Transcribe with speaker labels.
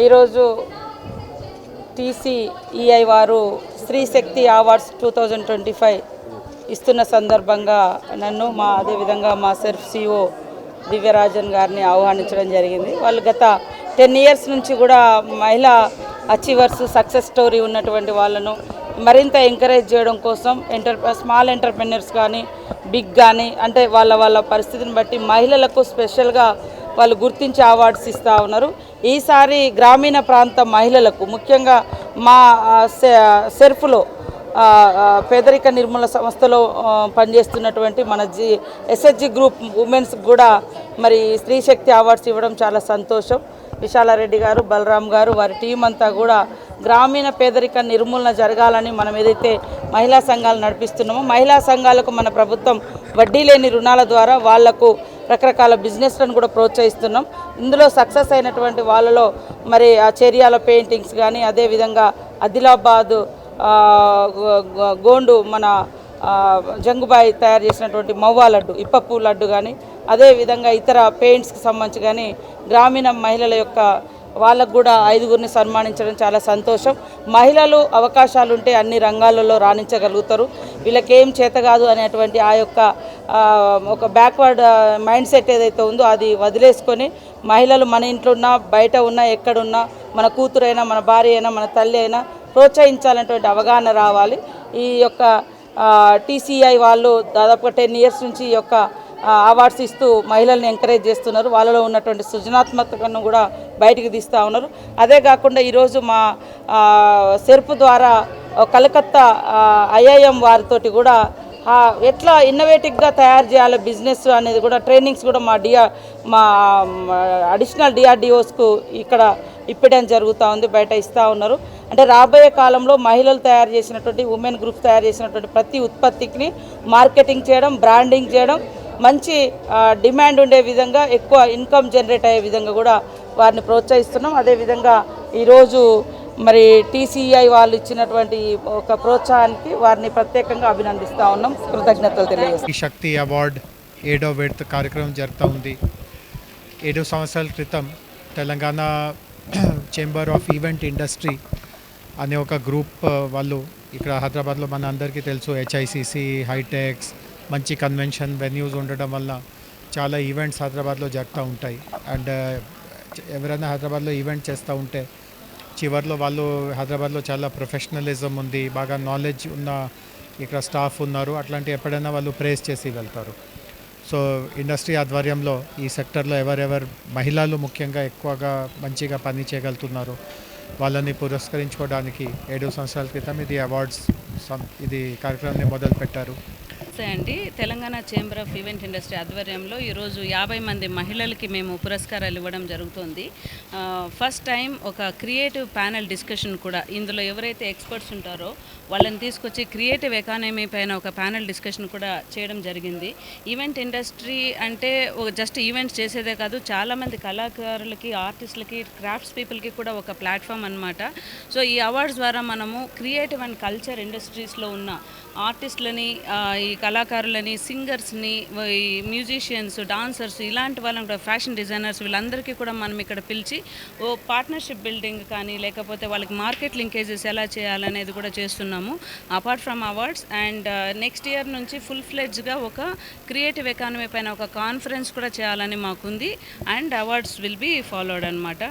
Speaker 1: ఈరోజు TCEI వారు స్త్రీ శక్తి అవార్డ్స్ 2025 ఇస్తున్న సందర్భంగా నన్ను అదేవిధంగా మా సెర్ఫ్ CEO దివ్యరాజన్ గారిని ఆహ్వానించడం జరిగింది. వాళ్ళు గత 10 years నుంచి కూడా మహిళా అచీవర్స్ సక్సెస్ స్టోరీ ఉన్నటువంటి వాళ్ళను మరింత ఎంకరేజ్ చేయడం కోసం స్మాల్ ఎంటర్‌ప్రెన్యూర్స్ కానీ బిగ్ కానీ అంటే వాళ్ళ పరిస్థితిని బట్టి మహిళలకు స్పెషల్గా వాళ్ళు గుర్తించే అవార్డ్స్ ఇస్తూ ఉన్నారు. ఈసారి గ్రామీణ ప్రాంత మహిళలకు ముఖ్యంగా మా సెర్ఫ్లో పేదరిక నిర్మూలన సంస్థలో పనిచేస్తున్నటువంటి మన SHG గ్రూప్ ఉమెన్స్ కూడా మరి స్త్రీ శక్తి అవార్డ్స్ ఇవ్వడం చాలా సంతోషం. విశాలారెడ్డి గారు, బలరాం గారు, వారి టీం అంతా కూడా గ్రామీణ పేదరిక నిర్మూలన జరగాలని మనం ఏదైతే మహిళా సంఘాలు నడిపిస్తున్నామో మహిళా సంఘాలకు మన ప్రభుత్వం వడ్డీ లేని రుణాల ద్వారా వాళ్లకు రకరకాల బిజినెస్లను కూడా ప్రోత్సహిస్తున్నాం. ఇందులో సక్సెస్ అయినటువంటి వాళ్ళలో మరి ఆ చర్యాల పెయింటింగ్స్ కానీ అదేవిధంగా ఆదిలాబాద్ గోండు మన జంగుబాయి తయారు చేసినటువంటి మవ్వా లడ్డు, ఇప్పపు లడ్డు కానీ అదేవిధంగా ఇతర పెయింట్స్కి సంబంధించి కానీ గ్రామీణ మహిళల యొక్క వాళ్ళకు కూడా 5గురిని సన్మానించడం చాలా సంతోషం. మహిళలు అవకాశాలు ఉంటే అన్ని రంగాలలో రాణించగలుగుతారు. వీళ్ళకి ఏం చేత కాదు అనేటువంటి ఆ యొక్క ఒక బ్యాక్వర్డ్ మైండ్ సెట్ ఏదైతే ఉందో అది వదిలేసుకొని మహిళలు మన ఇంట్లో ఉన్నా బయట ఉన్నా ఎక్కడున్నా మన కూతురైనా మన భార్య అయినా మన తల్లి అయినా ప్రోత్సహించాలనేటువంటి అవగాహన రావాలి. ఈ యొక్క TCEI వాళ్ళు దాదాపుగా 10 years నుంచి ఈ యొక్క అవార్డ్స్ ఇస్తూ మహిళల్ని ఎంకరేజ్ చేస్తున్నారు. వాళ్ళలో ఉన్నటువంటి సృజనాత్మకతను కూడా బయటికి తీస్తూ ఉన్నారు. అదే కాకుండా ఈరోజు మా సెర్ప్ ద్వారా కలకత్తా IIM వారితోటి కూడా ఎట్లా ఇన్నోవేటివ్గా తయారు చేయాలి బిజినెస్ అనేది కూడా ట్రైనింగ్స్ కూడా మా అడిషనల్ DRDOస్కు ఇక్కడ ఇప్పడం జరుగుతూ ఉంది, బయట ఇస్తూ ఉన్నారు. అంటే రాబోయే కాలంలో మహిళలు తయారు చేసినటువంటి ఉమెన్ గ్రూప్స్ తయారు చేసినటువంటి ప్రతి ఉత్పత్తికి మార్కెటింగ్ చేయడం, బ్రాండింగ్ చేయడం, మంచి డిమాండ్ ఉండే విధంగా ఎక్కువ ఇన్కమ్ జనరేట్ అయ్యే విధంగా కూడా వారిని ప్రోత్సహిస్తున్నాం. అదేవిధంగా ఈరోజు మరి TCEI వాళ్ళు ఇచ్చినటువంటి ఒక ప్రోత్సాహానికి వారిని ప్రత్యేకంగా అభినందిస్తూ ఉన్నాం, కృతజ్ఞతలు తెలియజేస్తాం.
Speaker 2: ఈ శక్తి అవార్డ్ 7వ విడత కార్యక్రమం జరుగుతూ ఉంది. 7 సంవత్సరాల క్రితం Telangana chamber of event industry అనే ఒక గ్రూప్ వాళ్ళు ఇక్కడ హైదరాబాద్లో మన అందరికీ తెలుసు HICC, హైటెక్స్, మంచి కన్వెన్షన్ వెన్యూస్ ఉండడం వల్ల చాలా ఈవెంట్స్ హైదరాబాద్లో జరుగుతూ ఉంటాయి. అండ్ ఎవరైనా హైదరాబాద్లో ఈవెంట్ చేస్తూ ఉంటే చివరిలో వాళ్ళు హైదరాబాద్లో చాలా ప్రొఫెషనలిజం ఉంది, బాగా నాలెడ్జ్ ఉన్న ఇక్కడ స్టాఫ్ ఉన్నారు, అట్లాంటి ఎప్పుడైనా వాళ్ళు ప్రేస్ చేసి వెళ్తారు. సో ఇండస్ట్రీ ఆధ్వర్యంలో ఈ సెక్టర్లో ఎవరెవరు మహిళలు ముఖ్యంగా ఎక్కువగా మంచిగా పని చేయగలుగుతున్నారు వాళ్ళని పురస్కరించుకోవడానికి 7 సంవత్సరాల క్రితం ఇది కార్యక్రమాన్ని మొదలుపెట్టారు.
Speaker 3: అండి Telangana chamber of event industry ఆధ్వర్యంలో ఈరోజు 50 మంది మహిళలకి మేము పురస్కారాలు ఇవ్వడం జరుగుతుంది. ఫస్ట్ టైం ఒక క్రియేటివ్ ప్యానెల్ డిస్కషన్ కూడా, ఇందులో ఎవరైతే ఎక్స్పర్ట్స్ ఉంటారో వాళ్ళని తీసుకొచ్చి క్రియేటివ్ ఎకానమీ పైన ఒక ప్యానెల్ డిస్కషన్ కూడా చేయడం జరిగింది. ఈవెంట్ ఇండస్ట్రీ అంటే జస్ట్ ఈవెంట్స్ చేసేదే కాదు, చాలామంది కళాకారులకి, ఆర్టిస్టులకి, క్రాఫ్ట్స్ పీపుల్కి కూడా ఒక ప్లాట్ఫామ్ అనమాట. సో ఈ అవార్డ్స్ ద్వారా మనము క్రియేటివ్ అండ్ కల్చర్ ఇండస్ట్రీస్లో ఉన్న ఆర్టిస్టులని, ఈ కళాకారులని, సింగర్స్ని, ఈ మ్యూజిషియన్స్, డాన్సర్స్, ఇలాంటి వాళ్ళని కూడా, ఫ్యాషన్ డిజైనర్స్, వీళ్ళందరికీ కూడా మనం ఇక్కడ పిలిచి పార్ట్నర్షిప్ బిల్డింగ్ కానీ లేకపోతే వాళ్ళకి మార్కెట్ లింకేజెస్ ఎలా చేయాలనేది కూడా చేస్తున్నాము. Apart from awards and next year నుంచి ఫుల్ ఫ్లెడ్జ్గా ఒక క్రియేటివ్ ఎకానమీ పైన ఒక కాన్ఫరెన్స్ కూడా చేయాలని మాకుంది. And awards will be followed అనమాట.